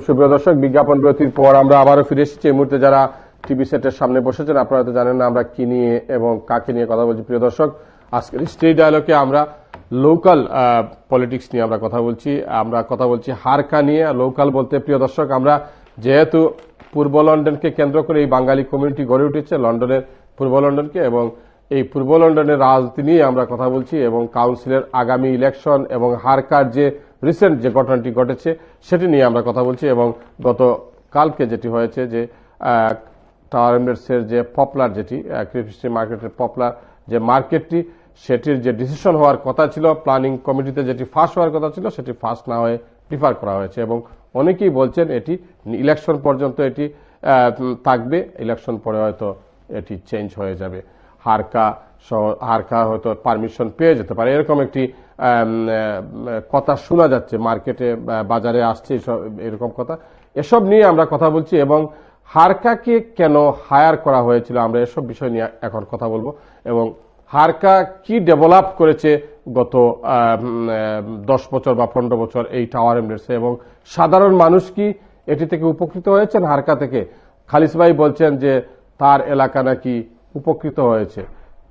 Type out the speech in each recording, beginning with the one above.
সুপ্রিয় দর্শক, বিজ্ঞাপন বিরতির পর আমরা আবারও ফিরে এসেছি। এই মুহূর্তে যারা টিভি সেটের সামনে বসেছেন, আপনারা তো জানেন না আমরা কি নিয়ে এবং কাকে নিয়ে কথা বলছি। প্রিয় দর্শক, আজকের স্ট্রিট ডায়ালগে আমরা লোকাল পলিটিক্স নিয়ে আমরা কথা বলছি হারকা নিয়ে। লোকাল বলতে প্রিয় দর্শক, আমরা যেহেতু পূর্ব লন্ডনকে কেন্দ্র করে এই বাঙালি কমিউনিটি গড়ে উঠেছে, লন্ডনের পূর্ব লন্ডনকে, এবং এই পূর্ব লন্ডনের রাজনীতি নিয়ে আমরা কথা বলছি এবং কাউন্সিলের আগামী ইলেকশন এবং হারকার যে রিসেন্ট যে ঘটনাটি ঘটেছে সেটি নিয়ে আমরা কথা বলছি। এবং গতকালকে যেটি হয়েছে যে টাওয়ার এমরেটসের যে পপুলার যেটি ক্রিপ্সি মার্কেটের পপুলার যে মার্কেটটি, সেটির যে ডিসিশন হওয়ার কথা ছিল প্ল্যানিং কমিটিতে, যেটি ফার্স্ট হওয়ার কথা ছিল সেটি ফার্স্ট না হয়ে ডিফার করা হয়েছে। এবং অনেকেই বলছেন এটি ইলেকশন পর্যন্ত এটি থাকবে, ইলেকশন পরে হয়তো এটি চেঞ্জ হয়ে যাবে। হারকা হয়তো পারমিশন পেয়ে যেতে পারে, এরকম একটি কথা শোনা যাচ্ছে, মার্কেটে বাজারে আসছে এরকম কথা। এসব নিয়ে আমরা কথা বলছি এবং হারকাকে কেন হায়ার করা হয়েছিল, আমরা এসব বিষয় নিয়ে এখন কথা বলবো। এবং হারকা কি ডেভেলপ করেছে গত 10 বছর বা 15 বছর এই টাওয়ার এমরেটসে, এবং সাধারণ মানুষ কি এটি থেকে উপকৃত হয়েছেন হারকা থেকে? খালিস ভাই বলছেন যে তার এলাকা নাকি উপকৃত হয়েছে।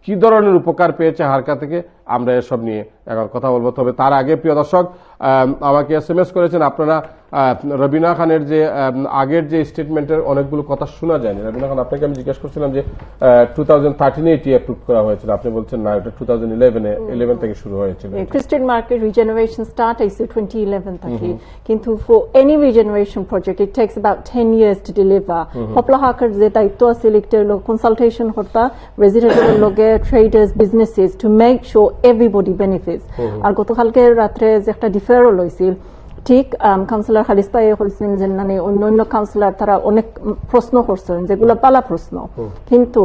কি ধরনের উপকার পেয়েছে হারকা থেকে, আমরা এসব নিয়ে এখন কথা বলবো। তবে তার আগে প্রিয় দর্শক, আমাকে SMS করেছেন আপনারা রবিনা খানের যে আগের যে স্টেটমেন্টের অনেকগুলো কথা শোনা যায়নি। রবিনা খান, আপনাকে আমি জিজ্ঞেস করছিলাম যে 2013 এটি অ্যাপ্রুভ করা হয়েছিল, আপনি বলছেন না, এটা 2011 থেকে শুরু হয়েছিল। Christian market regeneration start হয়েছে 2011 থেকে, কিন্তু for any regeneration project it takes about 10 years to deliver. Popular Harker যে দায়িত্ব আছে লিখতে কনসালটেশন হতা রেজিডেন্টের লগে traders businesses to make sure everybody benefits. আর গতকালকে রাত্রে যে একটা ডিফারেল হয়েছিল, ঠিক কাউন্সিলর খালিস ভাই বলছিলেন যে মানে অন্য কাউন্সিলর তারা অনেক প্রশ্ন করছেন যেগুলো পালা প্রশ্ন, কিন্তু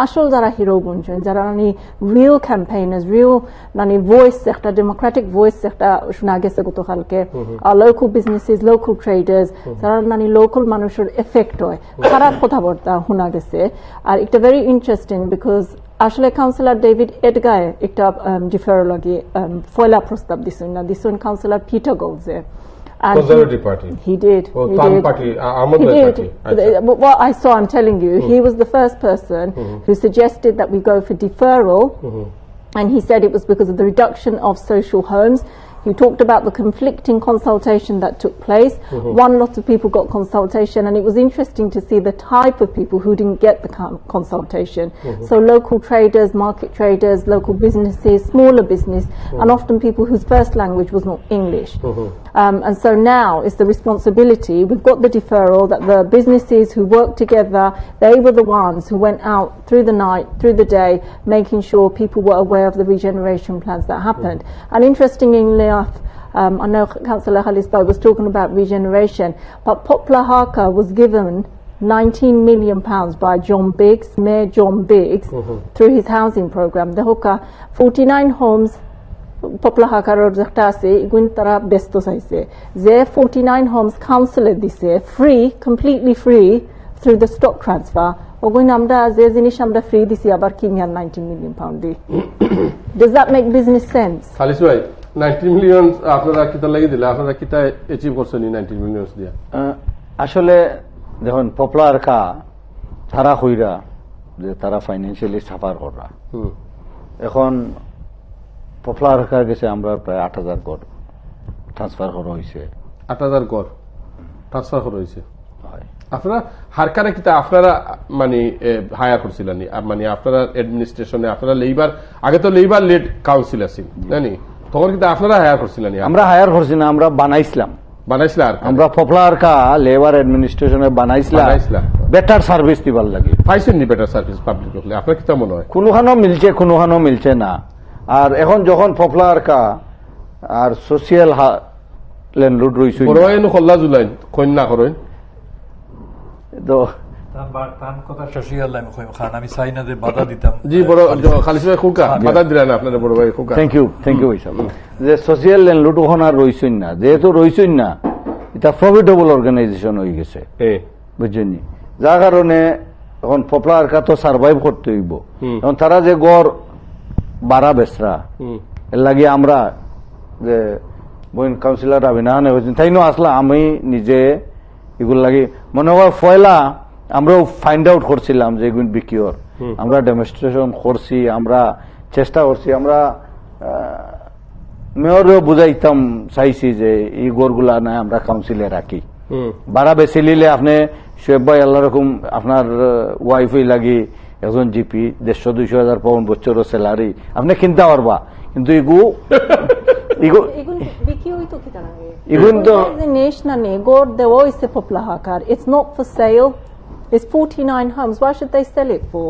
আসল যারা হিরো গুনছেন, যারা মানে রিয়েল ক্যাম্পেইনার্স, রিয়েল মানে ভয়েস, একটা ডেমোক্রেটিক ভয়েস একটা শোনা গেছে গতকালকে, লোকাল বিজনেসেস, লোকাল ট্রেডার্স, যারা মানে লোকাল মানুষের এফেক্ট হয়, খারাপ কথাবার্তা শোনা গেছে। আর এটা ভেরি ইন্টারেস্টিং বিকজ আসলে কাউন্সিলর ডেভিড এডগায় একটা ডিফারেল লাগে ফয়লা প্রস্তাব দিছেন কাউন্সিলর পিটার গোলজে। Conservative Party. He did. Party. What I saw, I'm telling you, he was the first person who suggested that we go for deferral, and he said it was because of the reduction of social homes. He talked about the conflicting consultation that took place. One lot of people got consultation, and it was interesting to see the type of people who didn't get the consultation. So local traders, market traders, local businesses, smaller business, and often people whose first language was not English. And so now it's the responsibility, we've got the deferral, that the businesses who work together, they were the ones who went out through the night, through the day, making sure people were aware of the regeneration plans that happened. And interestingly enough, I know Councillor Khalis Bhai was talking about regeneration, but Poplar Harker was given £19 million by John Biggs, Mayor John Biggs, through his housing programme. The hooker 49 homes Poplar Harker যেটা আছে এগুন তারা ব্যস্ত চাইছে যে 49 homes councillor দিছে free, completely free through the stock transfer. ওগুন আমরা যে জিনিস আমরা ফ্রি দিছি আবার কিনে আর £19 million the. Does that make business sense? খালিস ভাই, 19 মিলিয়ন আপনারা কিতা লাগিয়ে দিলে, আপনারা কিতা অ্যাচিভ করছেন 19 মিলিয়ন দিয়া? আসলে দেখুন, পপুলার কা তারা হইরা যে তারা ফাইন্যান্সিয়ালি সাফার করা, এখন পপুলার কা গেছে আমরা প্রায় 8,000 ঘর ট্রান্সফার করা হয়েছে। 8,000 ঘর ট্রান্সফার করা হয়েছে। আপনারা হারকারে কিতা আপনারা মানে হায়ার করছিলেন, মানে আপনারা অ্যাডমিনিস্ট্রেশনে আপনারা লেবার, আগে তো লেবার লেড কাউন্সিল আছিল জানি, তখন কিন্তু আপনারা হায়ার করছিলেন? আমরা হায়ার করছি না, আমরা বানাইছিলাম। আমরা পপুলার কা লেবার অ্যাডমিনিস্ট্রেশনে বানাইছিলাম বেটার সার্ভিস দিবার লাগে। পাইছেন নি বেটার সার্ভিস পাবলিক হলে? আপনার কি মনে হয়? কোনোখানো মিলছে, কোনোখানো মিলছে না। আর এখন যখন পপুলার কা আর সোশিয়াল ল্যান্ডলর্ড রইছে, খোল্লা জুলাই কন্যা করেন তো সোশিয়াল ল্যান্ডলর্ড ওখানে আর রইছেন না, যেহেতু রইছেন না এটা প্রফিটেবল অর্গানাইজেশন হয়ে গেছে, বুঝছেন? যার কারণে এখন পপুলার কা তো সার্ভাইভ করতে হইব। এখন তারা যে গড় বাড়া বেসরা এর লাগে আমরা যে বইন কাউন্সিলর রাবিনা তাই আসলা আমি নিজে এগুলো লাগে মনে হয় পয়লা আমরাও ফাইন্ড আউট করছিলাম যে এগুলো বিকিওর আমরা ডেমনস্ট্রেশন করছি আমরা চেষ্টা করছি আমরা মেয়রও বুঝাইতাম চাইছি যে এই গড়গুলা না আমরা কাউন্সিলে রাখি ভাড়া বেশি নিলে আপনি শোয়েব ভাই আল্লাহ রকম আপনার ওয়াইফই লাগি একজন জিপি 150-200 পাউন্ড বছরের স্যালারি আপনি কিনতে পারবা কিন্তু এগু It's not for sale. It's 49 homes. Why should they sell it for?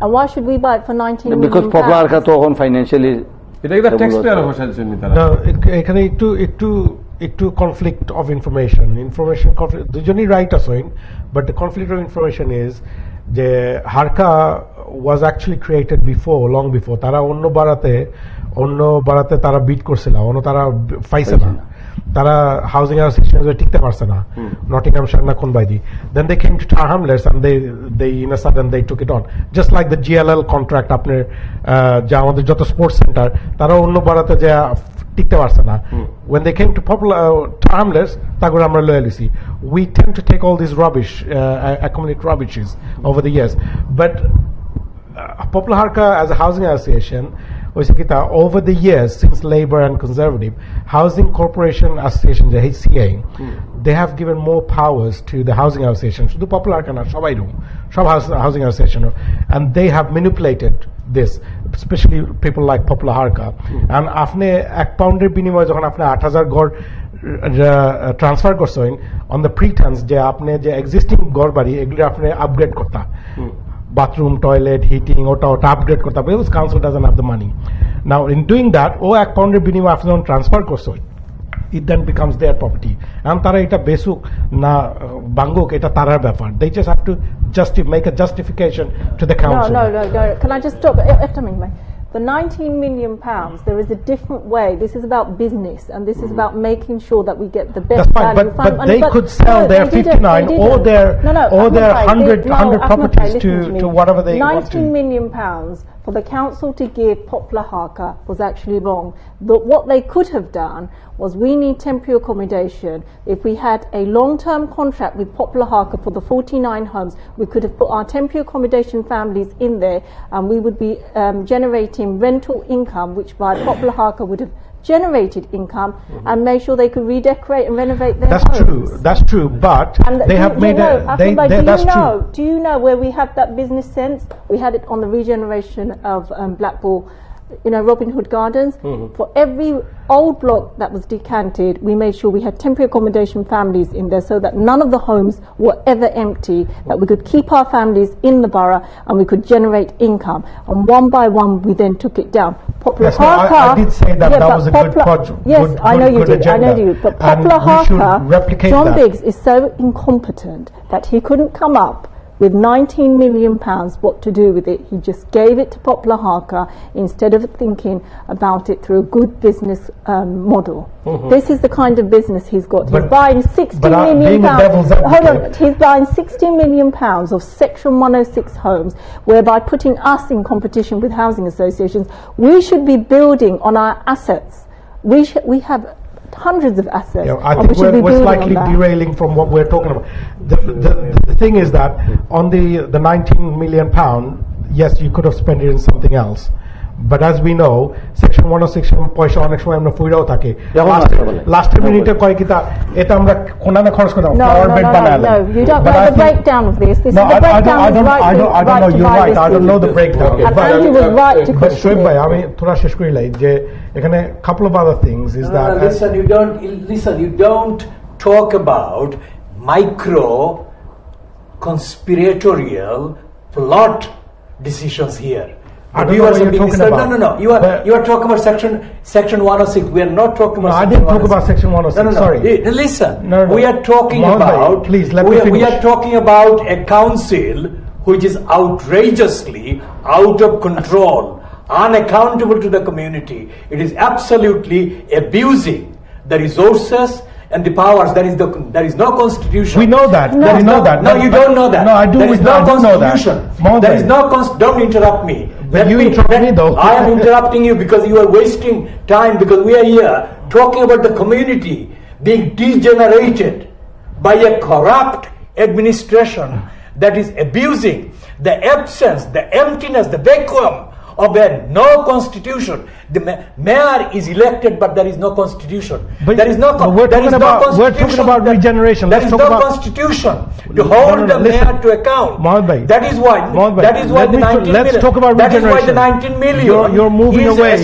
And why should we buy it for 19 million? Because Poplar Harka তখন financially এটা একটা ট্যাক্স পেয়ার বসার জন্য তারা না এখানে একটু কনফ্লিক্ট অফ ইনফরমেশন কনফ্লিক্ট দুজনই রাইট আছেন but the conflict of information is যে হারকা was actually created long before তারা অন্য বাড়াতে তারা বিট করছিল তারা পাইছে না তারা হাউজিং অ্যাসোসিয়েশনে টিকতে পারছে না নটিংহামশায়ার না কোন by the then they came to Tower Hamlets and they in a sudden they took it on just like the GLL contract আপনার যা আমাদের যত স্পোর্টস সেন্টার তারা অন্য বাড়াতে যে টিকতে পারছে না when they came to Tar Hamlets তারপরে আমরা লয়ে লিছি we tend to take all these rubbish accumulate rubbishes over the years but Poplar Harka as a housing association over the years since Labour and Conservative Housing Corporation Association the HCA they have given more powers to the housing association শুধু Poplar Harka না সবাই সব housing association and they have manipulated this especially people like Poplar Harka and আপনি এক পাউন্ডের বিনিময়ে যখন আপনি 8000 গড় ট্রান্সফার করছেন on the pretense যে আপনি যে এক্সিস্টিং গড় বাড়ি এগুলো আপনি আপগ্রেড করতা bathroom, toilet, heating, ওটা upgrade করতে হবে because council doesn't have the money. Now in doing that, এক পাউন্ডের বিনিময়ে আপনি যখন ট্রান্সফার করছো it then becomes their property. And তারা এটা বেসুক না বাঙ্গুক এটা তারার ব্যাপার. They just have to make a justification to the council. No. Can I just stop? The 19 million pounds, there is a different way. This is about business and this is about making sure that we get the best That's fine, value. but they could sell their 59 or their 100 properties to whatever they want to. 19 million pounds for the council to give Poplar Harka was actually wrong. But what they could have done was we need temporary accommodation. If we had a long-term contract with Poplar Harka for the 49 homes, we could have put our temporary accommodation families in there and we would be generating rental income, which by Poplar Harka would have generated income and made sure they could redecorate and renovate their homes. That's true, but they have made that's true. Do you know where we have that business sense? We had it on the regeneration of Blackpool, Robin Hood Gardens. For every old block that was decanted, we made sure we had temporary accommodation families in there so that none of the homes were ever empty, that we could keep our families in the borough and we could generate income. And one by one, we then took it down. Poplar Harka, I did say that was a good project. Yes, I know you did. But Poplar Harka, John Biggs is so incompetent that he couldn't come up with 19 million pounds what to do with it. He just gave it to Poplar Harka instead of thinking about it through a good business model. This is the kind of business he's got. He's buying 60 million pounds. Hold on, he's buying 60 million pounds of Section 106 homes, whereby putting us in competition with housing associations. We should be building on our assets. We have hundreds of assets. I think we're slightly derailing from what we're talking about. The thing is that on the 19 million pound, yes, you could have spent it in something else. But as we know, Section 106 পয়সা অনেক সময় আমরা ফুইরাও থাকে লাস্টের মিনিটে কয় কিতা এটা আমরা কোনানে খরচ করতাম ফ্লাওয়ার বেড বানাইলাম No, you don't know the breakdown of this. This is the breakdown. I don't know, you're right, I don't know the breakdown. And Andrew was right to but Shoaib ভাই আমি থোড়া শেষ করি লাই যে এখানে couple of other things is that you don't talk about micro conspiratorial plot decisions here. I don't know what you're talking about. No. You are talking about section 106. We are not talking about. I didn't talk about section 106. No. Sorry. Listen. No. We are talking about. Please let me finish. We are talking about a council which is outrageously out of control, unaccountable to the community. It is absolutely abusing the resources and the powers. There is no constitution. We know that. No, we know that. No, you don't know that. No, I do. There is no constitution. There is no don't interrupt me. But you interrupt me though. I am interrupting you because you are wasting time, because we are here talking about the community being degenerated by a corrupt administration that is abusing the absence, the emptiness, the vacuum of a no constitution. The mayor is elected, but there is no constitution. But- there is no. but we're there is talking no about- we're constitution talking about that- regeneration. There Let's is talk no about- constitution to hold the listen. mayor to account. Mohammed Bhai. That is why. Mohammed Bhai, That is why let the me- 19 let's million. talk about That is why the regeneration. 19 million. You're moving is away. a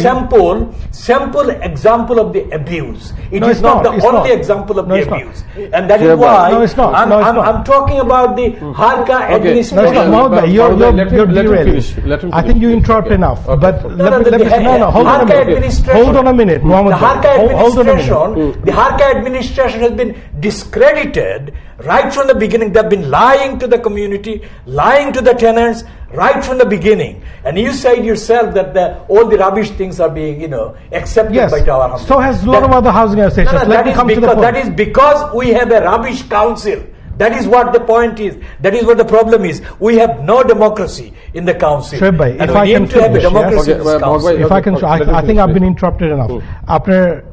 sample example of the abuse. It No, is it's not not. the It's only not. example of No, the it's not. abuse, and that is Sure, but- why No, it's not. I'm, No, it's I'm, not. I'm talking about the Harka administration. No, it's not. Mohammed Bhai, you're Let him derailing. finish. Let him I finish, think you please. interrupt Okay. enough. Okay. But No, let no, me, the hold on a Harka minute. administration- Hold on a minute, Mohammed The Bhai. Harka Hold on a minute. administration, the Harka administration has been discredited right from the beginning. They've been lying to the community, lying to the tenants right from the beginning. And you said yourself that all the rubbish things are being, accepted Yes. by Tower Hamza. So has a lot of other housing associations. No, Let that me is come to the because point. that is because we have a rubbish council. That is what the point is. That is what the problem is. We have no democracy in the council. Shoaib bhai, and if we I need can to have a finish, yes? democracy in Okay, this well, council. Bhagwai, If I can, okay, let him I think finish, I've been please. interrupted enough. After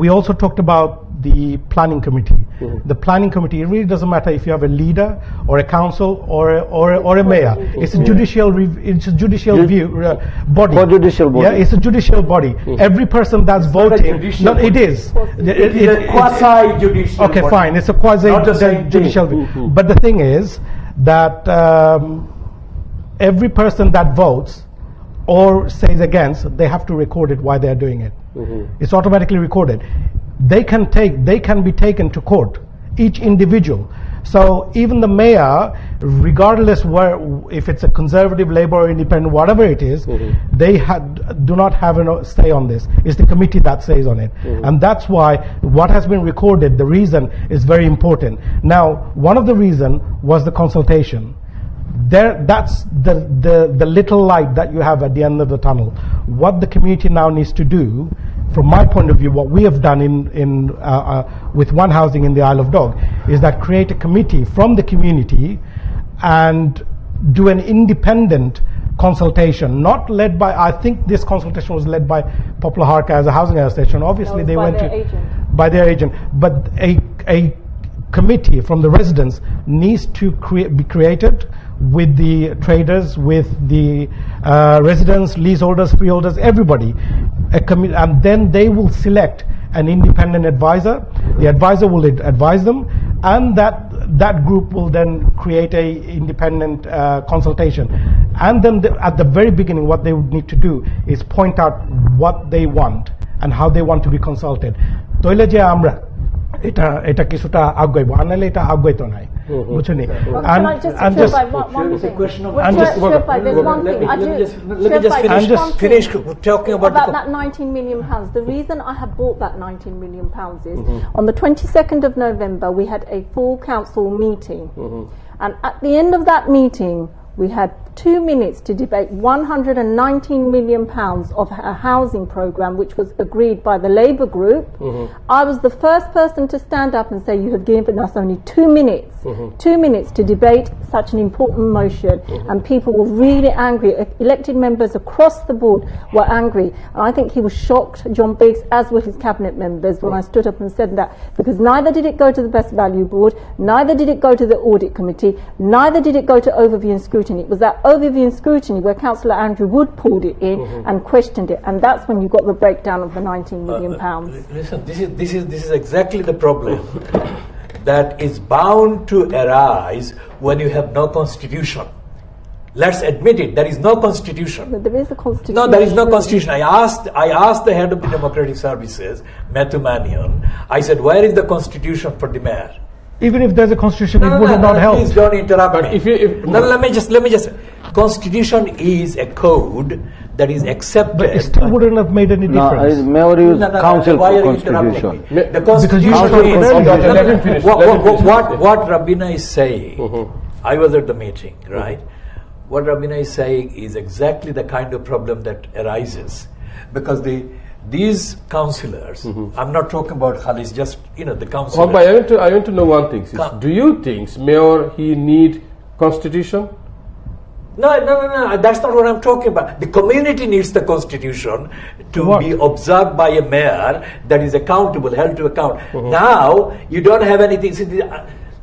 we also talked about the planning committee. The planning committee, it really doesn't matter if you have a leader or a council or a mayor. It's a judicial view body. Co-judicial body. Yeah, it's a judicial body. Every person that's not a voting. judicial No, it body. is. It is a quasi-judicial Okay, body. fine. It's a quasi Not the same judicial. thing. But the thing is that every person that votes or says against, they have to record it why they are doing it. It's automatically recorded. They can be taken to court, each individual. So even the mayor, regardless if it's a conservative, Labour, or independent, whatever it is, they do not have a say on this. It's the committee that says on it, and that's why what has been recorded. The reason is very important. Now, one of the reason was the consultation. That's the little light that you have at the end of the tunnel. What the community now needs to do, from my point of view, what we have done with One Housing in the Isle of Dog, is that create a committee from the community and do an independent consultation, not led by. I think this consultation was led by Poplar Harka as a housing association. Obviously, No, they by went their to agent. by their agent, but a committee from the residents needs to be created with the traders, with the residents, leaseholders, freeholders, everybody, and then they will select an independent advisor. The advisor will advise them, and that group will then create a independent consultation. And then at the very beginning, what they would need to do is point out what they want and how they want to be consulted. Toile je amra এটা কিছুটা আগাইব আনালে এটা আগাইতো নাই বুঝছনি Can I just and share just by one It's a thing? question of- Well, I'm just- share by- there's one Let thing. me just I'm just finish talking about the that 19 million pounds. The reason I have bought that 19 million pounds is on the 22nd of November we had a full council meeting, and at the end of that meeting we had 2 minutes to debate 119 million pounds of a housing programme which was agreed by the Labour group. I was the first person to stand up and say, you have given us only 2 minutes, 2 minutes to debate such an important motion, and people were really angry. Elected members across the board were angry, and I think he was shocked, John Biggs, as were his cabinet members, when I stood up and said that, because neither did it go to the Best Value Board, neither did it go to the Audit Committee, neither did it go to overview and scrutiny. It was that overview and scrutiny where Councillor Andrew Wood pulled it in and questioned it, and that's when you got the breakdown of the 19 million pounds. Listen, this is exactly the problem that is bound to arise when you have no constitution. Let's admit it. There is no constitution. But there is a constitution. No, there is no constitution. I asked the head of the Democratic Services, Matthew Mannion. I said, where is the constitution for the mayor? even if there's a constitution, it would have not helped. Please don't interrupt me. if- no, let me just. Constitution is a code that is accepted. But it still wouldn't have made any No, difference. Mayor used No, council why for are you interrupting constitution. me? The constitution Because you is should let him let him finish. Let him finish. what Rabina is saying. I was at the meeting, right? What Rabina is saying is exactly the kind of problem that arises because these councillors. I'm not talking about Khalis, just the councillors. But I want to know one thing. Sis. Do you think Mayor he need constitution? No, that's not what I'm talking about. The community needs the constitution to What? be observed by a mayor that is accountable, held to account. Now, you don't have anything. See,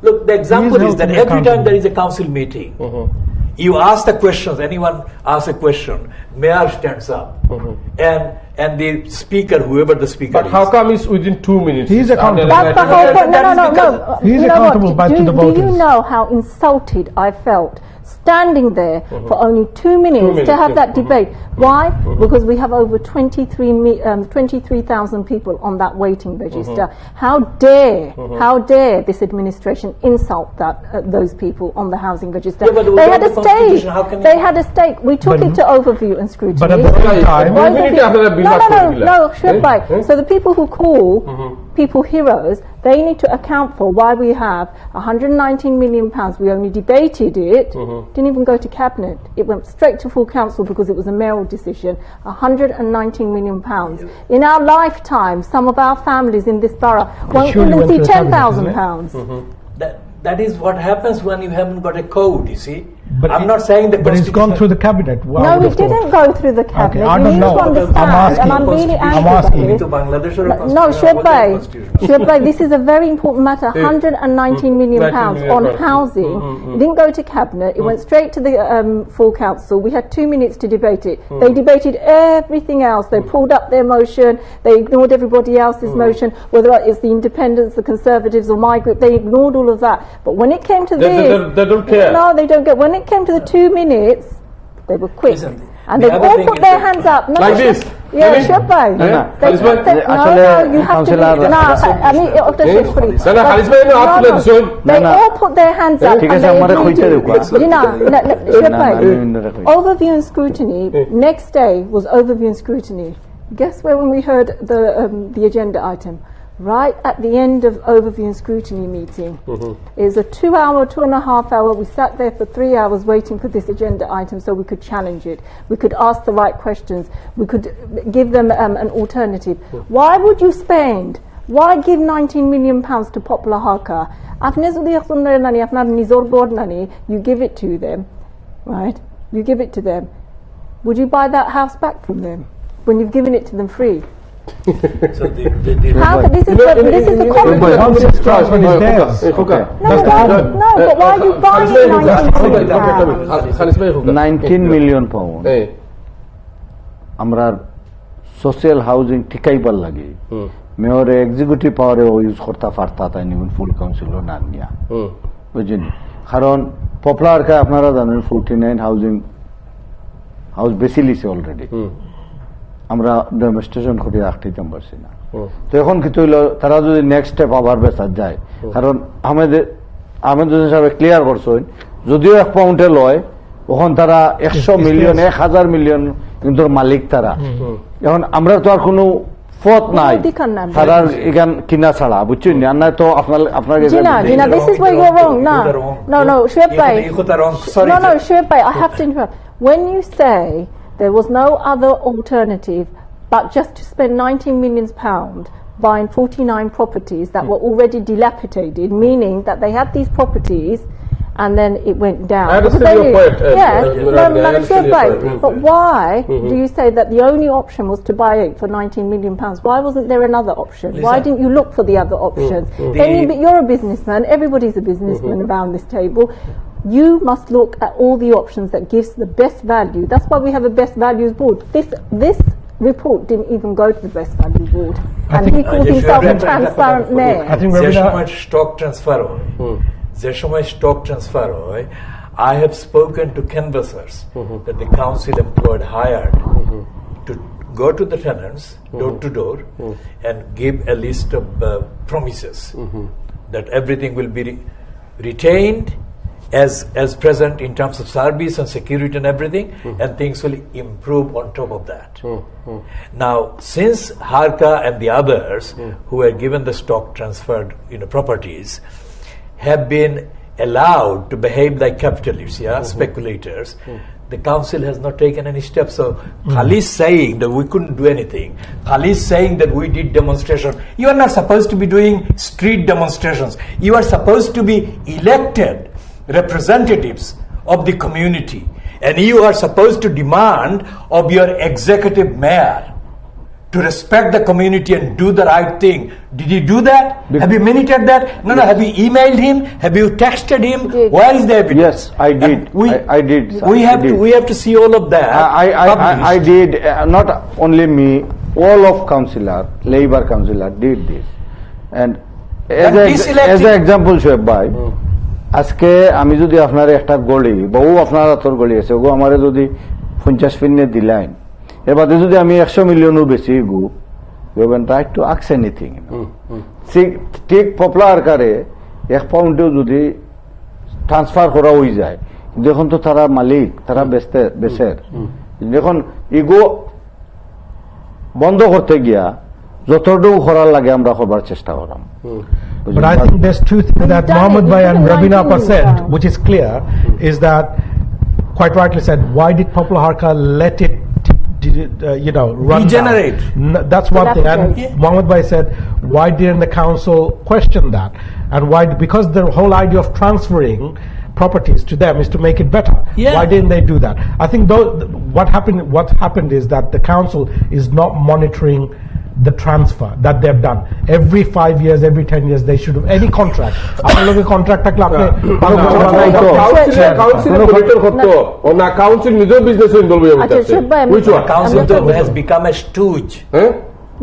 look, the example He is is that held to be every time accountable. there is a council meeting, you ask the questions, anyone asks a question, mayor stands up. And the speaker, whoever the speaker But is. how come it's within 2 minutes? He is accountable. That's the whole point. That No, is no, no, because no. he is You know accountable what? to the Do you voters. know how insulted I felt standing there for only 2 minutes, to minutes, have yeah. that debate? Why? Because we have over 23,000 people on that waiting register. How dare this administration insult those people on the housing register? Yeah, but They without had a the constitution, how can stake. you- They had a stake. We took But- it to overview and scrutiny. But at the same time, Why We the need to have a bill no, back no, for no, Villa. no, Shoaib bhai. Eh? So the people who call people heroes, they need to account for why we have 119 million pounds. We only debated it, didn't even go to cabinet. It went straight to full council because it was a mayoral decision. 119 million pounds. In our lifetime, some of our families in this borough won't surely even went see to the cabinet, 10,000 isn't it? pounds. That is what happens when you haven't got a code, you see. But I'm it- not saying the But it's gone constitution- through the cabinet. Wow, No, I would it have thought. didn't go through the cabinet. I You don't need know. to I'm understand, asking. and I'm really I'm angry asking. about To this. Bangladesh or a No, constitution? Shoaib What's bhai, the constitution? Shoaib bhai, this is a very important matter. 119 million 19 pounds million on pounds. housing. It didn't go to cabinet. It went straight to the full council. We had 2 minutes to debate it. They debated everything else. They pulled up their motion. They ignored everybody else's motion, whether it's the independents, the Conservatives, or my group. They ignored all of that. But when it came to They- this, they don't care. No, they don't get. When it came to the 2 minutes, they were quick. Listen, And the they other all thing put is their that- hands up. No, Like Shoaib- this? Yeah, Really? Shoaib bhai. No, They- Khalis bhai, they- no, আসলে no, you have to be. councillor- No, আমি একটা শেষ করি। না, না, Khalis bhai, no, No, আপনি no. শোন। They না, না। all put their hands up. ঠিক and আছে, they আমারে agreed কইতে to- দেখো। জি না, Shoaib না, bhai, না, আমি এটা কই। overview and scrutiny. Next day was overview and scrutiny. Guess where when we heard the agenda item? Right at the end of overview and scrutiny meeting. It was a 2 hour, 2.5 hour. We sat there for 3 hours waiting for this agenda item so we could challenge it. We could ask the right questions. We could give them an alternative. Why would you spend? Why give 19 million pounds to Popular Haka? You give it to them, right? You give it to them. Would you buy that house back from them when you've given it to them free? So the How could this is the common But Once sense. it's transferred, it's theirs. Okay. No, but why are you buying 19 million pounds? Khalis bhai, হোক। 19 million pound এই, আমরা social housing ঠিকাইবার লাগে মেয়রে executive পাওয়ারে use করতে পারতা তাই নিবেন ফুল council না নিয়া বুঝছেন কারণ পপুলার কা আপনারা জানেন 49 হাউজিং হাউস বেশি লিছে অলরেডি আমরা ডেমনস্ট্রেশন করে রাখতেইতাম পারছি না তো এখন কি হইল তারা যদি নেক্সট স্টেপ আবার বেসার যায় কারণ আহমেদ সাহেব ক্লিয়ার করছেন যদিও 1 পাউন্ডে লয় ওখান তারা 100 মিলিয়ন 1000 মিলিয়ন কিন্তু মালিক তারা এখন আমরা তো আর কোনো পথ নাই অধিকার নাই। তারা এখান কিনা ছাড়া বুঝছেন না না তো আপনাকে Gina, this is where you're wrong. No, Shoaib bhai. Sorry, No, sir. Shoaib bhai, I have to interrupt. When you say there was no other alternative but just to spend 19 million pounds buying 49 properties that were already dilapidated, meaning that they had these properties and then it went down. I understand Because they your knew- point, Yeah, Murad, I understand Shoaib your bhai, point. but why do you say that the only option was to buy it for 19 million pounds? Why wasn't there another option? Why Listen. didn't you look for the other options? You're a businessman, everybody's a businessman around this table. You must look at all the options that gives the best value. That's why we have a best values board. This report didn't even go to the best value board. And think- he calls Just himself a remember- transparent mayor. I think যে Ravina, সময় stock transfer হয় I have spoken to canvassers that the council employed hired to go to the tenants door to door and give a list of promises that everything will be retained as present in terms of service and security and everything, and things will improve on top of that. Now, since Harka and the others who were given the stock transferred properties have been allowed to behave like capitalists, speculators, the council has not taken any steps. So Khalis saying that we couldn't do anything, Khalis saying that we did demonstration. You are not supposed to be doing street demonstrations. You are supposed to be elected representatives of the community. And you are supposed to demand of your executive mayor to respect the community and do the right thing. Did he do that? Have you minuted that? No, no. Have you emailed him? Have you texted him? Did. Where is the evidence? Yes, I did. I did. Sir. We I have did. to. We have to see all of that. I did. Not only me, all of councillor, Labour councillor did this. And And this elected- as an example, Shoaib bhai, আজকে আমি যদি আপনার একটা গলি বহু আপনার হাতর গলি আছে ওগো আমারে যদি 50 ফিনে দিলাইন এর বাদে যদি আমি 100 মিলিয়নও বেশি গু you have right to ask anything ঠিক পপুলার কারে 1 পাউন্ডেও যদি ট্রান্সফার করা হয়ে যায় যখন তো তারা মালিক তারা বেচের যখন ইগো বন্ধ করতে গিয়া যতটুকু করার লাগে আমরা করবার চেষ্টা করাম But I think there's two things that done Mohammed it Bhai and within Rabina 19 said, million which is clear, is that, quite rightly said, why did Popular Harka let it, run Degenerate. down? That's one thing. And Dilapidate. Mohammed Bhai said, why didn't the council question that? And why? Because the whole idea of transferring properties to them is to make it better. Yeah. Why didn't they do that? I think what happened is that the council is not monitoring the transfer that they've done. Every 5 years, every 10 years, they should have any contract. আপনার লগে contract থাকলে আপনি council monitor করতে ও না council নিজের business involve হয়ে আচ্ছা, যাচ্ছে সব্বাই আমি- which one Council I'm not- has become a stooge. হ্যাঁ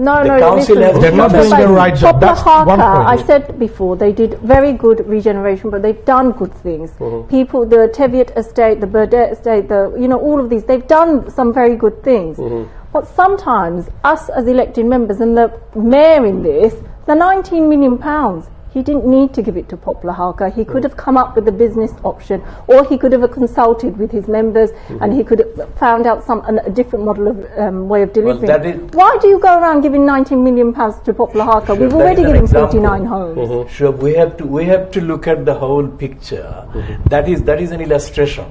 No, The no, council listen. has- They're not doing their right job. Poplar That's one Harka, point. I said before, they did very good regeneration, but they've done good things. People, the Teviot estate, the Burdett estate, all of these, they've done some very good things. But sometimes us as elected members and the mayor in this, the £19 million, he didn't need to give it to Poplar Harka. He could have come up with a business option, or he could have consulted with his members, and he could have found out a different model of way of delivering. that is- Why do you go around giving £19 million to Poplar Harka? We've that already is an given example. 49 homes. Sure, we have to look at the whole picture. That is an illustration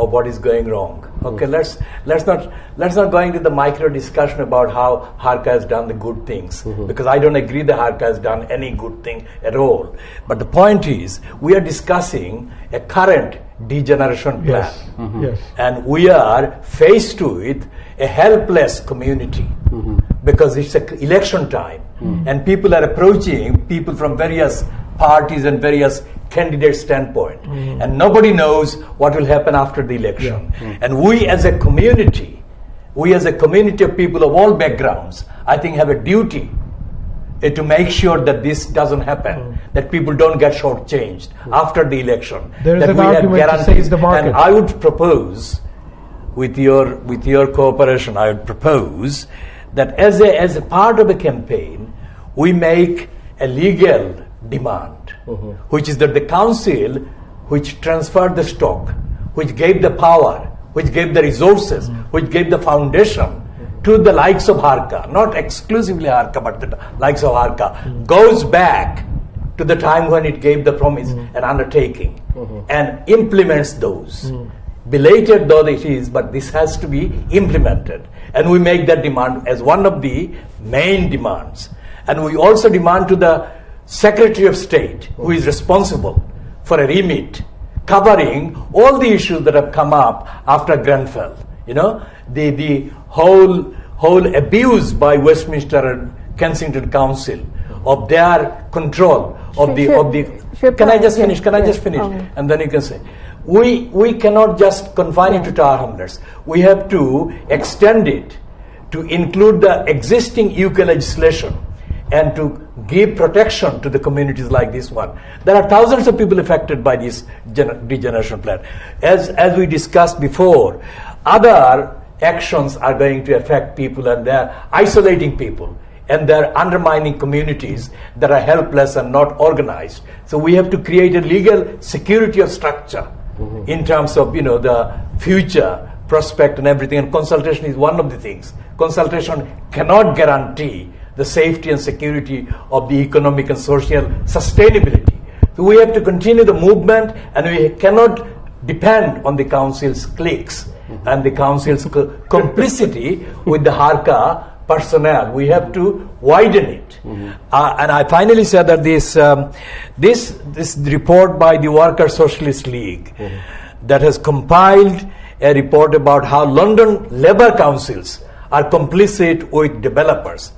of what is going wrong. Okay, let's not go into the micro discussion about how Harka has done the good things, because I don't agree that Harka has done any good thing at all. But the point is, we are discussing a current degeneration plan. Yes. Yes. And we are faced with a helpless community because it's election time and people are approaching people from various parties and various candidate standpoint and nobody knows what will happen after the election. And we as a community of people of all backgrounds, I think have a duty to make sure that this doesn't happen, that people don't get shortchanged after the election. There is that an we have argument to guarantees. save the market. And I would propose, with your cooperation, I would propose that as a part of a campaign, we make a legal demand, which is that the council, which transferred the stock, which gave the power, which gave the resources, which gave the foundation to the likes of Harka, not exclusively Harka, but the likes of Harka, goes back to the time when it gave the promise and undertaking and implements those. Belated though it is, but this has to be implemented. And we make that demand as one of the main demands. And we also demand to the Secretary of State, who is responsible for a remit covering all the issues that have come up after Grenfell. The whole abuse by Westminster and Kensington Council of their control of the. Can I just finish? Can I just finish? And then you can say, we cannot just confine it to Tower Hamlets. We have to extend it to include the existing UK legislation and to give protection to the communities like this one. There are thousands of people affected by this regeneration plan. As we discussed before, other actions are going to affect people and they're isolating people and they're undermining communities that are helpless and not organized. So we have to create a legal security of structure in terms of the future prospect and everything, and consultation is one of the things. Consultation cannot guarantee the safety and security of the economic and social sustainability. So we have to continue the movement and we cannot depend on the council's cliques and the council's complicity with the Harka personnel. We have to widen it. And I finally said that this report by the Worker Socialist League that has compiled a report about how London labour councils are complicit with developers,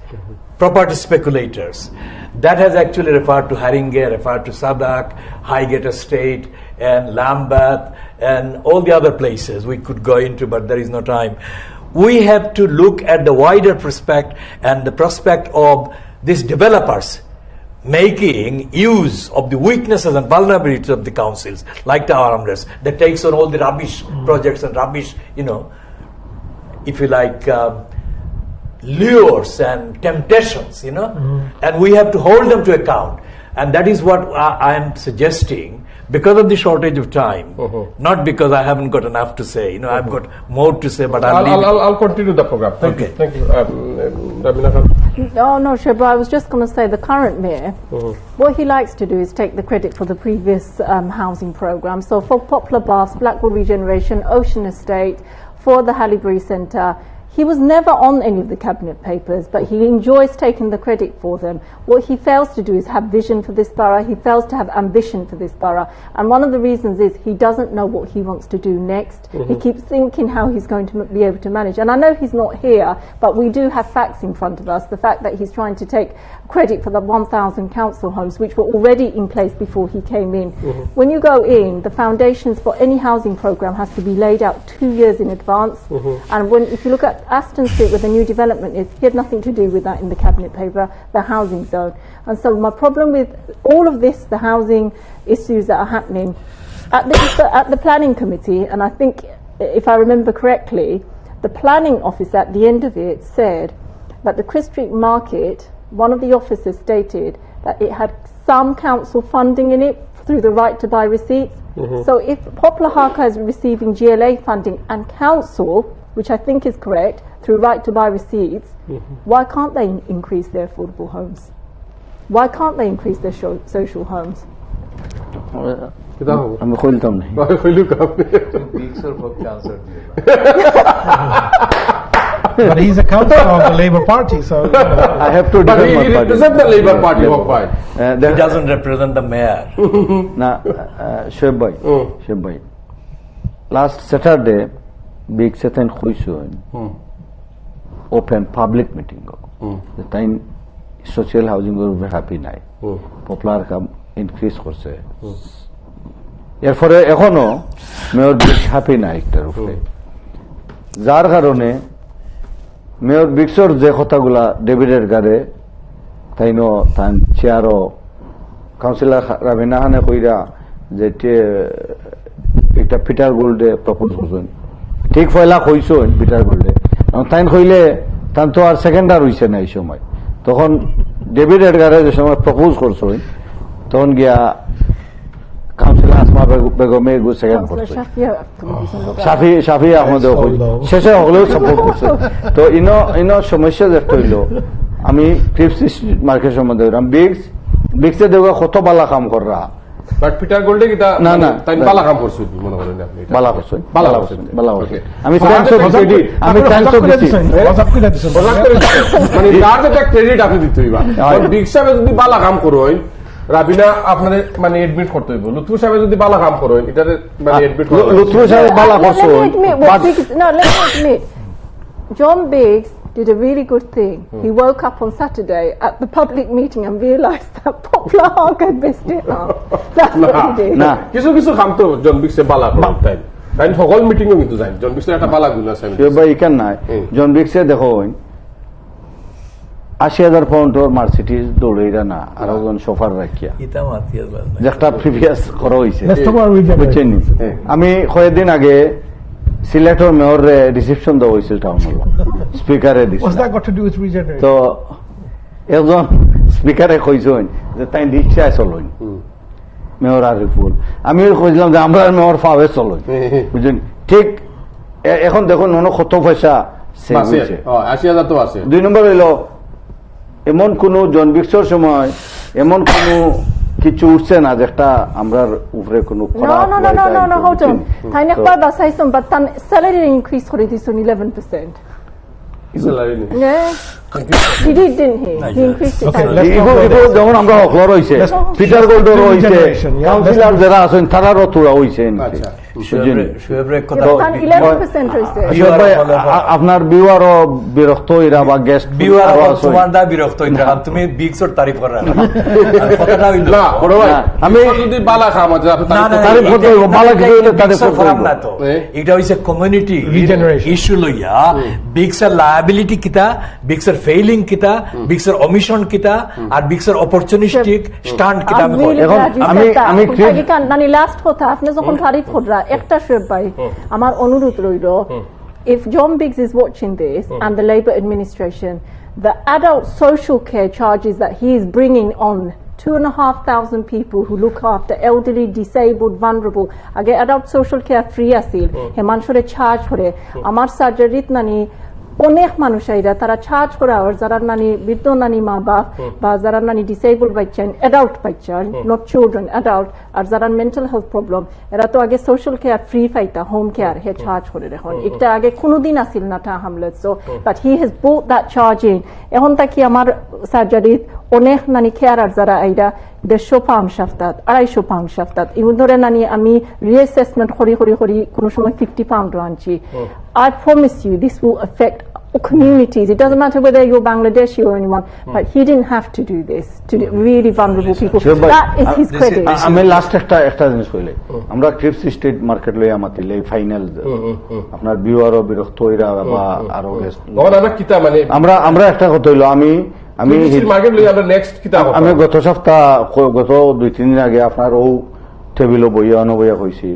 property speculators. That has actually referred to Haringey, referred to Sadak, Highgate Estate, and Lambeth, and all the other places we could go into, but there is no time. We have to look at the wider prospect and the prospect of these developers making use of the weaknesses and vulnerabilities of the councils, like Tower Hamlets, that takes on all the rubbish projects and rubbish, if you like, lures and temptations, and we have to hold them to account. And that is what I am suggesting, because of the shortage of time, not because I haven't got enough to say. I've got more to say, but I'll continue the program. Thank you. Thank you. Rabina Khan. No, Sheba, I was just going to say the current mayor, what he likes to do is take the credit for the previous housing programme. So for Poplar Baths, Blackwell Regeneration, Ocean Estate, for the Haileybury Centre, he was never on any of the cabinet papers, but he enjoys taking the credit for them. What he fails to do is have vision for this borough. He fails to have ambition for this borough. And one of the reasons is he doesn't know what he wants to do next. He keeps thinking how he's going to be able to manage. And I know he's not here, but we do have facts in front of us. The fact that he's trying to take credit for the 1,000 council homes, which were already in place before he came in. When you go in, the foundations for any housing programme has to be laid out 2 years in advance. And if you look at Aston Street, where the new development is, he had nothing to do with that in the cabinet paper, the housing zone. And so my problem with all of this, the housing issues that are happening, at the planning committee, and I think, if I remember correctly, the planning office at the end of it said that the Chris Street Market, one of the officers stated that it had some council funding in it through the right to buy receipts. So if Poplar Harker is receiving GLA funding and council, which I think is correct, through right to buy receipts, why can't they increase their affordable homes? Why can't they increase their social homes? আমি খুলতাম না But he's a councillor of the Labour Party, so I have to But defend he my party. represents the Labour Party, Waqf. He doesn't represent the mayor. না শোয়েব ভাই last Saturday big সেতেন খুইছুন open public meeting তাই social housing এর উপরে happy নাই popular কাম increase করছে এরপরে এখনো মেয়র হ্যাপি নাই একটার উপরে যার কারণে মেয়র বিক্সর যে কথাগুলা ডেভিডের গাড়ে তাই তান চেয়ারও কাউন্সিলর রাবিনা খানে কইরা যে একটা পিটার গোল্ডে প্রপোজ করছেন ঠিক পয়লা কইছেন পিটার গোল্ডে তাই কইলে তান তো আর সেকেন্ডার হইছে না এই সময় তখন ডেভিড এডগারে যে সময় প্রপোজ করছেন তখন গিয়া কাউন্সিলর আসমা বেগমে সেকেন্ড করছে শাফি আহমদেও শেষে হলেও সাপোর্ট করছে তো ইনো সমস্যা যেটা হইল আমি ক্রিপস মার্কেট সম্বন্ধে বিক্সে দেওয়া কত বালা কাম করা বাট পিটার গোল্ডে কি না না তাই বালা কাম করছে মনে করেন আপনি বালা করছেন আমি মানে তার একটা ক্রেডিট আপনি দিতে হইবা বিগ সাহেব যদি বালা কাম করোই রাবিনা আপনার মানে এডমিট করতে হইব লুৎফু সাহেব যদি বালা কাম করোই এটারে মানে এডমিট লুৎফু সাহেব বালা করছে Let me admit, John Biggs did a really good thing. He woke up on Saturday at the public meeting and realised that Poplar Harker had missed it now. That's what he did. না কিছু কিছু কাম তো জন বিক্সে বালা করে তাই তাই সকল মিটিংও কিন্তু যায় জন বিক্সের একটা বালা গুণ আছে ভাই এখান নাই জন বিক্সে দেখো 80,000 পাউন্ডর মার্সিডিজ দৌড়াইরা না আর একজন সোফার রাখিয়া যেটা প্রিভিয়াস করা হয়েছে বুঝছেন আমি কয়েকদিন আগে সিলেটের মেয়র রিসেপশন দেওয়া হয়েছিল টাউন হল স্পিকারে তো একজন স্পিকারে কইছেন যে তাই রিক্সায় চলইন মেয়র আরিফুল আমি কইছিলাম যে আমরা মেয়র ফাওয়ে চলই বুঝছেন ঠিক এখন দেখুন কত পয়সা সেভ হয়েছে 80,000 তো আছে 2 নম্বর হইল এমন কোন জনবিক্সর সময় এমন কোন কিছু উঠছে না যেটা আমরার উপরে কোনো No, hold on. Tiny Baba says but salary increase করে দিছেন 11%. salary Yeah. He did, didn't he? He increased it. Okay, by- let's ego ego যেমন আমরা হকল রইছে পিটার গোল্ডর রইছে Generation, yeah, কাউন্সিলর যারা আছেন তারারও তোরা হইছে আচ্ছা। শুয়েবের কথা Yes, and 11% হয়েছে। আপনার বিওয়ারও বিরক্ত হইরা বা গেস্ট বিওয়ার তোমার দা বিরক্ত হইতে তুমি বিগসর তারিফ করা না আর কথাটা হইলো না বড় ভাই না, আমি আমি- যদি বালা খাম আছে আপনি না না তারিফ করতে হইব, ভালো কিছু হইলে তারিফ বিগসর করতে খারাপ হইব। না তো এ? এটা হইছে কমিউনিটি Regeneration. ইস্যু লইয়া বিগসর লায়াবিলিটি কিতা বিগসর ফেইলিং কিতা বিগসর অমিশন কিতা আর বিগসর অপরচুনিস্টিক স্ট্যান্ড কিতা I'm আমি really করি। এখন glad you আমি- said that. আমি এখন clear- আগে মানে লাস্ট কথা আপনি যখন তারিফ কররা একটা শোয়েব ভাই আমার অনুরোধ রইল if John Biggs is watching this and the Labour administration, the adult social care charges that he is bringing on 2,500 people who look after elderly, disabled, vulnerable. Age adult social care free asil. He manshore charge করে আমার সার্জারিত নানি অনেক মানুষ আইরা তারা charge করে আর যারা নানি বৃদ্ধ নানি মা বাপ বা যারা নানি ডিসেবল বাচ্চা অ্যাডাল্ট বাচ্চা নট চিলড্রেন অ্যাডাল্ট আর যারা মেন্টাল হেলথ প্রবলেম এরা তো আগে সোশ্যাল কেয়ার ফ্রি পাইতা হোম কেয়ার হে চার্জ করে এখন এটা আগে কোনোদিন আসিল না তা Hamlet so but he has brought that charge in এখন তাকি আমার সার্জারিত অনেক নানি কেয়ার আর যারা আইরা 150 পাউন্ড সাফতাত 250 পাউন্ড সাফতাত ইভেন ধরে নানি আমি রিঅ্যাসেসমেন্ট করি কোনো সময় 50 পাউন্ড আনছি I promise you this will affect communities. It doesn't matter whether you're Bangladeshi or anyone, but he didn't have to do this to really vulnerable people. Sure, but That is his this credit. is- আমি last একটা জিনিস কইলে আমরা Cripps state market লই আমাতিলে final আপনার বিওয়ারও বিরক্ত হইরা বা আরো guest- তখন আমরা কিতা মানে আমরা একটা কথা হইলো আমি মার্কেট লই আমরা নেক্সট কিতা হবে আমি গত সপ্তাহ গত 2-3 দিন আগে আপনার ও টেবিল বইয়া কইছি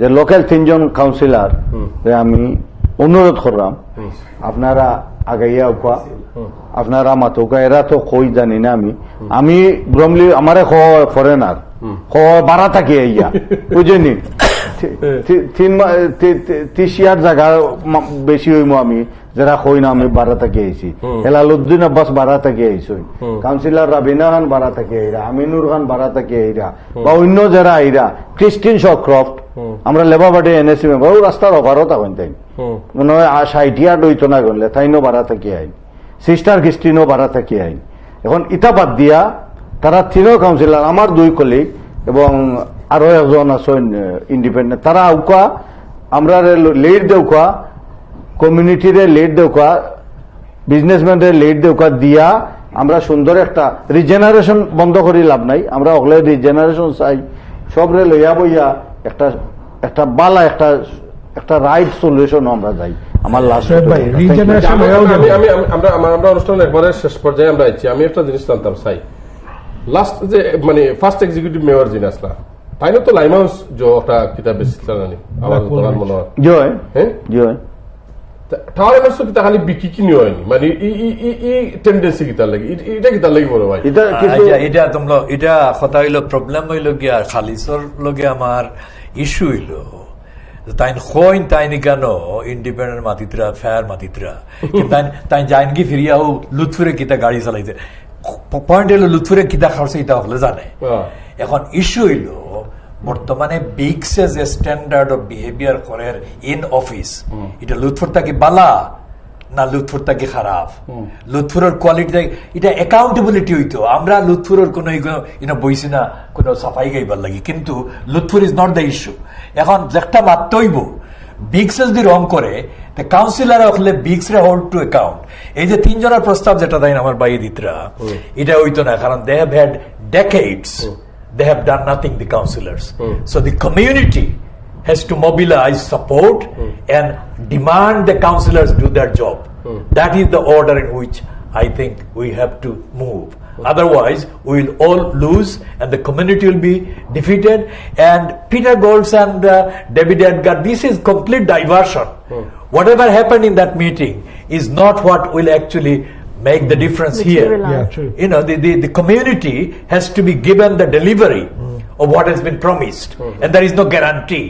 যে লোকাল 3 জন কাউন্সিলর যে আমি অনুরোধ করলাম আপনারা আগাইয়া উকা আপনারা মাতুকা এরা তো কই জানি না আমি ব্রমলি আমারে ফরেনার বাড়া থাকি আইয়া বুঝেনি 30 জায়গা বেশি হইমো আমি যারা কই না আমি বাড়া থাকি আইছি হেলালুদ্দিন আব্বাস বাড়া থাকি আইছি কাউন্সিলর রাবিনা খান বাড়া থাকি আইরা আমিনুর খান বাড়া থাকি আইরা বা অন্য যারা আইরা ক্রিস্টিন শক্রফট আমরা লেবার পার্টি এনএসি মেম্বার রাস্তার অভারও তখন তাই মনে হয় 60 হইতো না গেলে তাইনও বাড়া থাকি আইন সিস্টার ক্রিস্টিনও বাড়া থাকি আইন এখন ইটা বাদ দিয়া তারা 3 কাউন্সিলর আমার 2 কলিগ এবং আরো একজন আছেন ইন্ডিপেন্ডেন্ট তারা উকা আমরা লিড দেউকা কমিউনিটিরে লিড দেউকা বিজনেসম্যানদের লিড দেউকা দিয়া আমরা সুন্দর একটা রিজেনারেশন বন্ধ করি লাভ নাই আমরা ওগুলো রিজেনারেশন চাই সবরে লইয়া বইয়া একটা বালা একটা রাইট সলিউশন আমরা যাই আমার লাস্ট Sir, ভাই, regeneration আমরা অনুষ্ঠানের একবারে শেষ পর্যায়ে আমরা আইছি আমি একটা জিনিস জানতাম চাই লাস্ট যে মানে ফার্স্ট এক্সিকিউটিভ মেয়র যিনি আসলা তাই না তো লাইম হাউস যে একটা কিতাব বেশি জানি আমার তোমার মনে হয় জয় হ্যাঁ জয় তাহলে আমার কিতা খালি বিক্রি কিনি হয়নি মানে ই টেন্ডেন্সি কিতার লাগে এটা কিতার লাগে বড় ভাই এটা কিছু আচ্ছা, এটা তোমরা এটা কথা হইলো প্রবলেম হইলো গিয়া খালিসর লগে আমার ইস্যু হইলো তাই হইন তাইনি কেন ইন্ডিপেন্ডেন্ট মাতিত্রা ফেয়ার মাতিত্রা তাই যাইন কি ফিরিয়াও লুৎফুরে কিতা গাড়ি চালাইছে পয়েন্ট হইলো লুৎফুরে কিতা খাওয়াছে এটা হলে জানে এখন ইস্যু হইলো বর্তমানে বিগসে যে স্ট্যান্ডার্ড অফ বিহেভিয়ার করে ইন অফিস এটা লুৎফুর তাকে বালা না লুৎফুর তাকে খারাপ লুৎফুরের কোয়ালিটি এটা অ্যাকাউন্টেবিলিটি হইতো আমরা লুৎফুরের কোনো বইছি না কোনো সাফাই গাইবার লাগি কিন্তু Lutfur is not the issue এখন একটা মাত্র হইব বিগসে যদি রং করে কাউন্সিলর হলে বিগস রে হোল্ড টু অ্যাকাউন্ট এই যে 3 জনের প্রস্তাব যেটা দেন আমার বাইরে দিতরা এটা হইতো না কারণ they have had decades they have done nothing, the councillors. So the community has to mobilize support and demand the councillors do their job. That is the order in which I think we have to move. Otherwise, we will all lose and the community will be defeated. And Peter Golds and David Edgar, this is complete diversion. Whatever happened in that meeting is not what will actually make the difference here. Yeah, true. You know, the community has to be given the delivery of what has been promised, and there is no guarantee.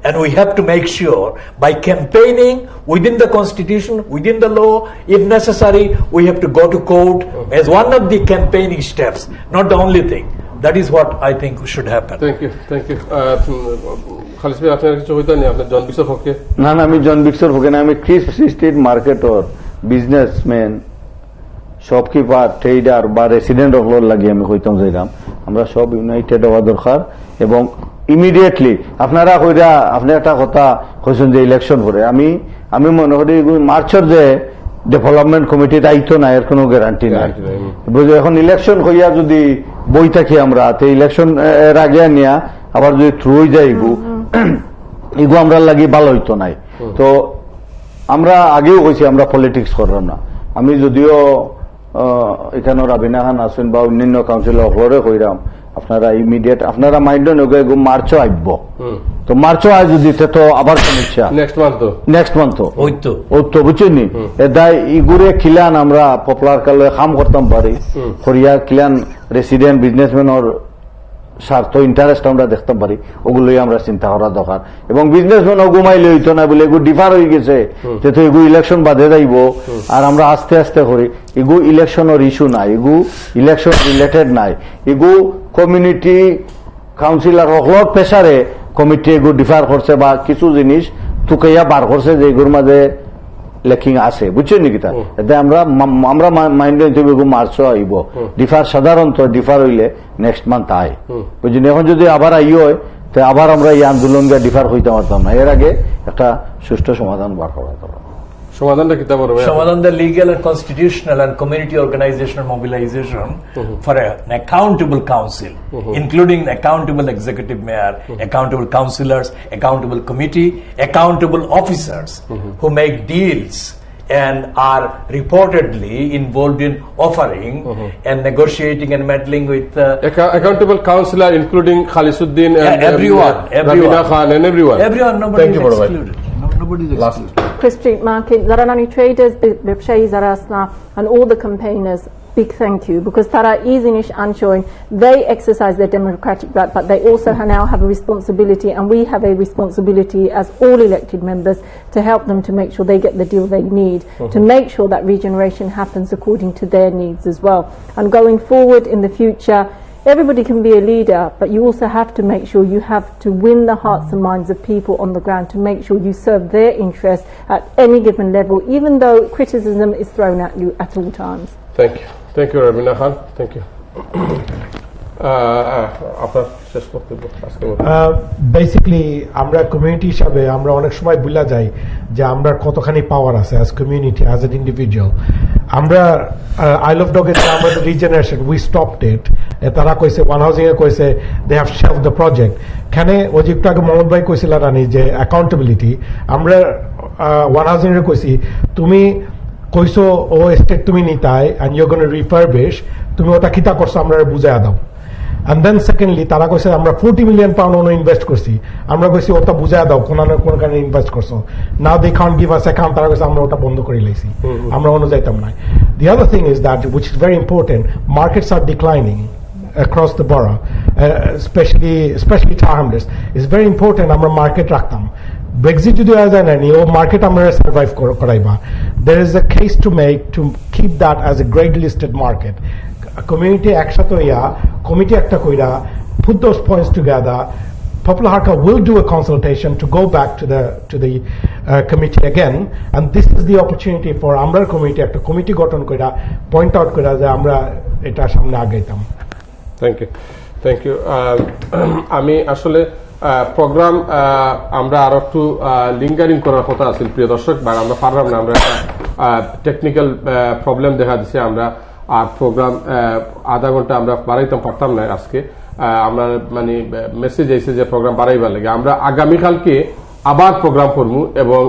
And we have to make sure by campaigning within the constitution, within the law, if necessary, we have to go to court as one of the campaigning steps, not the only thing. That is what I think should happen. Thank you Khalis ভাই আপনার কিছু হইতো না আপনার জন বিশ্বর পক্ষে না আমি জন বিক্সর হোক না আমি ক্রিস স্ট্রিট মার্কেটর বিজনেসম্যান শপকিপার ট্রেডার বা রেসিডেন্ট হলোর লাগে আমি কইতাম যাইলাম আমরা সব ইউনাইটেড হওয়া দরকার এবং ইমিডিয়েটলি আপনারা কইরা আপনি একটা কথা কইছেন যে ইলেকশন করে আমি মনে করি মার্চের যে ডেভেলপমেন্ট কমিটি দায়িত্ব নাই এর কোনো গ্যারান্টি নাই বুঝলি এখন ইলেকশন হইয়া যদি বই থাকি আমরা তো ইলেকশন এর আগে নিয়া আবার যদি থ্রু হয়ে যায় এগু আমরা লাগি ভালো হইতো নাই তো আমরা আগেও কইছি আমরা পলিটিক্স করলাম না আমি যদিও এখানে রাবিনা খান আছেন বা অন্যান্য কাউন্সিলর হরে কইরাম আপনারা ইমিডিয়েট আপনারা মাইন্ড নগে মার্চও আইব তো মার্চও আয় যদি তো আবার সমস্যা নেক্সট মান্থ ওই তো বুঝছেন নি এদাই ইগুরে খিলান আমরা পপুলার কালে কাম করতাম পারি হরিয়া খিলান রেসিডেন্ট বিজনেসম্যান ওর স্বার্থ ইন্টারেস্ট আমরা দেখতে পারি ওগুলোই আমরা চিন্তা করা দরকার এবং বিজনেসম্যান ঘুমাইলে হইতো না বলে এগুলো ডিফার হয়ে গেছে যেহেতু এগুলো ইলেকশন বাদে যাইব আর আমরা আস্তে আস্তে করি এগু ইলেকশনের ইস্যু নাই এগু ইলেকশন রিলেটেড নাই এগু কমিউনিটি কাউন্সিলর হকলর প্রেসারে কমিটি এগু ডিফার করছে বা কিছু জিনিস তুকাইয়া বার করছে যে এগুর মাঝে লেখিং আছে বুঝছেন নাকি তা এতে আমরা মাইন্ডে মার্চও আইব ডিফার সাধারণত ডিফার হইলে নেক্সট মান্থ আয় বুঝছেন এখন যদি আবার আই হয় তো আবার আমরা এই আন্দোলন ডিফার হইতে পারতাম না এর আগে একটা সুষ্ঠু সমাধান বার করা দরকার সমাধানটা কি তা বলবো সমাধান the legal and constitutional and community organizational mobilization for an accountable council including accountable executive mayor accountable councillors accountable committee accountable officers who make deals and are reportedly involved in offering and negotiating and meddling with accountable councillor including Khalisuddin and everyone Rabina Khan and everyone nobody is excluded nobody is excluded Chris Street Market, Zaranani traders, Bibshayi Zarasna, and all the campaigners, big thank you, because Tara Izinish Anshoin, they exercise their democratic right, but they also now have a responsibility, and we have a responsibility as all elected members to help them to make sure they get the deal they need, to make sure that regeneration happens according to their needs as well. And going forward in the future, everybody can be a leader, but you also have to make sure you have to win the hearts and minds of people on the ground to make sure you serve their interests at any given level, even though criticism is thrown at you at all times. Thank you, Rabina Khan. Thank you. আপনার শেষ বক্তব্য আজকে basically আমরা community হিসাবে আমরা অনেক সময় ভুলা যাই যে আমরা কতখানি পাওয়ার আছে as community as an individual আমরা আই লাভ ডগের আমরা রিজেনারেশন উই স্টপড ইট তারা কইছে ওয়ান হাউজিং এ কইছে they have shelf the project এখানে ওই যে একটু আগে মোহাম্মদ ভাই কইছিল রানি যে অ্যাকাউন্টেবিলিটি আমরা ওয়ান হাউজিং এর কইছি তুমি কইছো ও এস্টেট তুমি Nitai and you gonna refurbish তুমি ওটা কিতা করছো আমরা বুঝাইয়া দাও and then secondly তারা কইছে আমরা 40 মিলিয়ন পাউন্ড ওনো ইনভেস্ট করছি আমরা কইছি ওটা বুঝাইয়া দাও কোন না কোন কারণে ইনভেস্ট করছো now they can't give us account তারা কইছে আমরা ওটা বন্ধ করে লাইছি আমরা অন্য যাইতাম না the other thing is that which is very important markets are declining across the borough especially Tower Hamlets it's very important আমরা মার্কেট রাখতাম Brexit যদি হয়ে যায় না নি ও মার্কেট আমরা survive করাইবা there is a case to make to keep that as a grade listed market community একসাথে হইয়া committee একটা কইরা put those points together Popular Harka will do a consultation to go back to the committee again and this is the opportunity for আমরা committee একটা committee গঠন কইরা point out কইরা যে আমরা এটা সামনে আগাইতাম থ্যাংক ইউ আমি আসলে প্রোগ্রাম আমরা আরো একটু লিঙ্গারিং করার কথা আছে প্রিয় দর্শক বা আমরা পারলাম না আমরা একটা টেকনিক্যাল প্রবলেম দেখা দিচ্ছে আমরা আর প্রোগ্রাম আধা ঘন্টা আমরা বাড়াইতে পারতাম না আজকে আমরা মানে মেসেজ আইছে যে প্রোগ্রাম বাড়াইবার লাগে আমরা আগামীকালকে আবার প্রোগ্রাম করবো এবং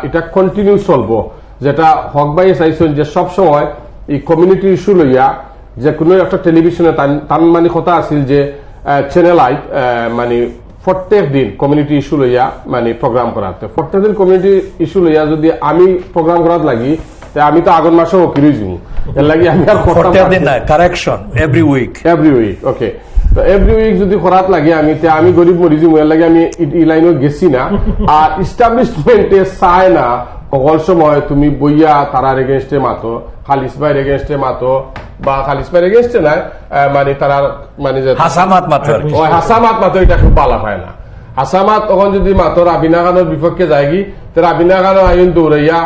এটা কন্টিনিউ চলবো যেটা হক ভাই চাইছেন যে সবসময় এই কমিউনিটি ইস্যু লইয়া যে কোনো একটা টেলিভিশনে তার মানে কথা আছিল যে চ্যানেল আই মানে প্রত্যেক দিন কমিউনিটি ইস্যু লইয়া মানে প্রোগ্রাম করাতে প্রত্যেক দিন কমিউনিটি ইস্যু লইয়া যদি আমি প্রোগ্রাম করার লাগি আমি তো আগুন মাসে হকিরই যাবো এর লাগে আমি আর কারেকশন এভরি উইক ওকে তো এভরি উইক যদি করাত লাগে আমি গরিব মরি যাবো এর লাগে আমি এই লাইনে গেছি না আর ইস্টাবলিশমেন্টে চায় না সকল সময় তুমি বইয়া তারার এগেনস্টে মাতো খালিস ভাইয়ের এগেনস্টে মাতো বা খালিস ভাইয়ের এগেনস্টে নাই মানে তারা মানে হাসামাত মাতো এটা খুব ভালো হয় না হাসামাত তখন যদি মাতো রাবিনা খানের বিপক্ষে যায়গি তো রাবিনা খান আইন দৌড়াইয়া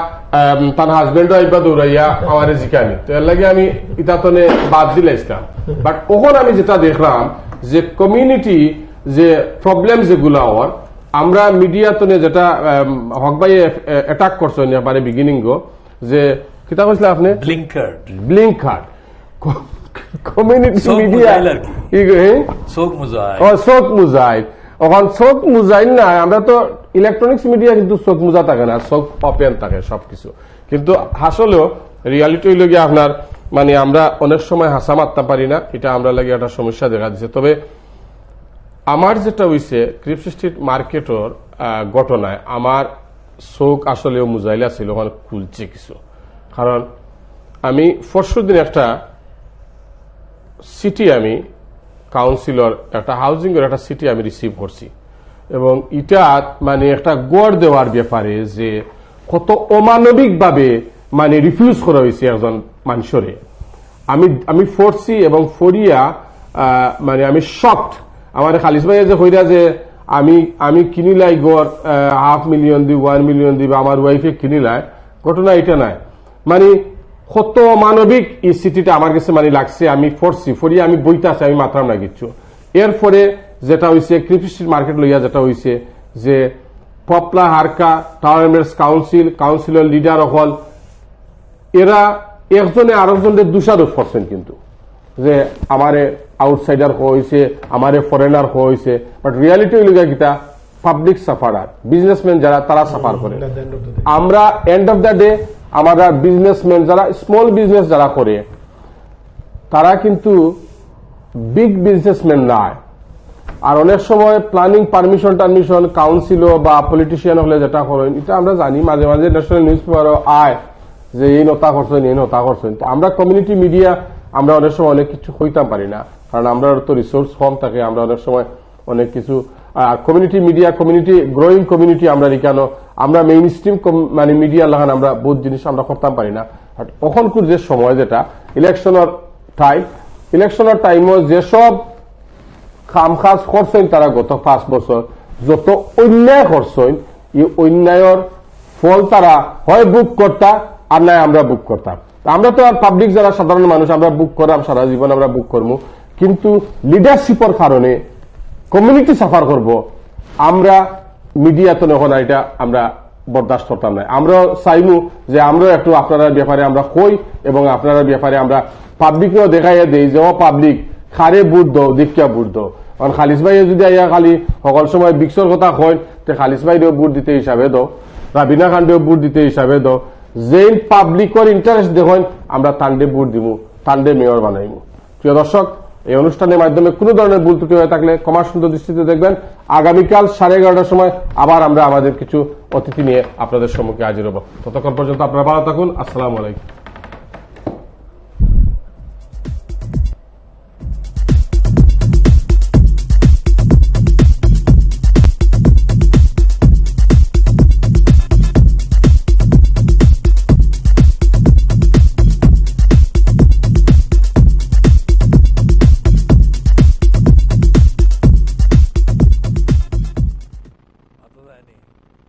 তার হাজবেন্ডও আইবা দৌড়াইয়া আমার জিকানি, তো এর লাগে আমি ইতাতনে বাদ দিলাইছিলাম। বাট ওখানে আমি যেটা দেখলাম যে কমিউনিটি যে প্রবলেম যেগুলা ওর আমরা মিডিয়াতনে যেটা হক ভাই অ্যাটাক করছেন মানে বিগিনিং যে কিতা কইছিল আপনি ব্লিঙ্ক কার্ড কমিউনিটি মিডিয়া শোক মুজাহিদ শোক মুজাহিদ ওখান শোক মুজাহিদ না, আমরা তো ইলেকট্রনিক্স মিডিয়া কিন্তু শোক মুজা থাকে না, শোক ওপেন থাকে সবকিছু। কিন্তু আসলেও রিয়ালিটি হইল গিয়ে আপনার মানে আমরা অনেক সময় হাসা মারতে পারি না, এটা আমরা লাগে একটা সমস্যা দেখা দিচ্ছে। তবে আমার যেটা হইছে ক্রিপস স্ট্রিট মার্কেটর ঘটনায় আমার শোক আসলেও মুজাইলা ছিল, ওখানে খুলছে কিছু। কারণ আমি পরশু দিন একটা সিটি আমি কাউন্সিলর একটা হাউজিং এর একটা সিটি আমি রিসিভ করছি, এবং এটা মানে একটা গড় দেওয়ার ব্যাপারে যে কত অমানবিক ভাবে মানে রিফিউজ করা হয়েছে একজন মানুষরে আমি ফোরছি এবং ফরিয়া মানে আমি শকড। আমার খালিস ভাই যে কইরা যে আমি কিনিলাই গড় 500,000 দিব 1 মিলিয়ন দিব আমার ওয়াইফে কিনিলাই, ঘটনা এটা নাই। মানে কত মানবিক এই সিটিটা আমার কাছে মানে লাগছে। আমি ফোরছি ফরিয়া আমি বইতে আছি, আমি মাত্রাম না কিচ্ছু। এরপরে যেটা হয়েছে ক্রিপস স্ট্রিট মার্কেট লইয়া যেটা হয়েছে যে পপলা হারকা টাউন এমএলএস কাউন্সিলর লিডার হল এরা একজনে আরেকজনের দোষারোপ করছেন, কিন্তু যে আমারে আউটসাইডার হয়েছে আমারে ফরেনার হয়েছে। বাট রিয়ালিটি হইল গিয়া পাবলিক সাফারার বিজনেসম্যান যারা তারা সাফার করে। আমরা এন্ড অফ দ্য ডে আমরা বিজনেসম্যান যারা স্মল বিজনেস যারা করে তারা কিন্তু বিগ বিজনেসম্যান নয়। আর অনেক সময় প্ল্যানিং পারমিশন টারমিশন কাউন্সিল বা পলিটিশিয়ান হলে যেটা করেন এটা আমরা জানি, মাঝে মাঝে ন্যাশনাল নিউজ পেপারও আয় যে এই নতা করছেন এই নতা করছেন। তো আমরা কমিউনিটি মিডিয়া আমরা অনেক সময় অনেক কিছু হইতাম পারি না, কারণ আমরা তো রিসোর্স কম থাকে। আমরা অনেক সময় অনেক কিছু community media community growing community আমরা কেন আমরা মেইন স্ট্রিম মানে মিডিয়া লাগান আমরা বহুত জিনিস আমরা করতাম পারি না। তখনকার যে সময় যেটা ইলেকশনের টাইমও যেসব কাজ করছেন তারা গত 5 বছর যত অন্যায় করছেন এই অন্যায়ের ফল তারা হয় বুক করতা আর নাই আমরা বুক করতাম। আমরা তো আর পাবলিক যারা সাধারণ মানুষ আমরা বুক করাম সারা জীবন আমরা বুক করবো, কিন্তু লিডারশিপের কারণে কমিউনিটি সাফার করব আমরা মিডিয়া তো এখন এটা আমরা বরদাস্ত করতাম না। আমরা চাইমু যে আমরা একটু আপনারা ব্যাপারে আমরা কই এবং আপনারা ব্যাপারে আমরা পাবলিকও দেখাইয়া দেই যে ও পাবলিক খারে বুট দাও দীক্ষা বুট দাও। কারণ খালিস ভাই যদি আইয়া খালি সকল সময় বিক্সর কথা কয় তে খালিস ভাইরেও বুট দিতে হিসাবে দাও, রাবিনা খান্ডেও বুট দিতে হিসাবে দাও। যে পাবলিকের ইন্টারেস্ট দেখেন আমরা তান্ডে বুট দিব, তান্ডে মেয়র বানাইব। প্রিয় দর্শক, এই অনুষ্ঠানের মাধ্যমে কোনো ধরনের ভুল ত্রুটি হয়ে থাকলে ক্ষমা সুন্দর দৃষ্টিতে দেখবেন। আগামীকাল 11:30টার সময় আবার আমরা আমাদের কিছু অতিথি নিয়ে আপনাদের সম্মুখে হাজির হব। ততক্ষণ পর্যন্ত আপনারা ভালো থাকুন। আসসালামু আলাইকুম।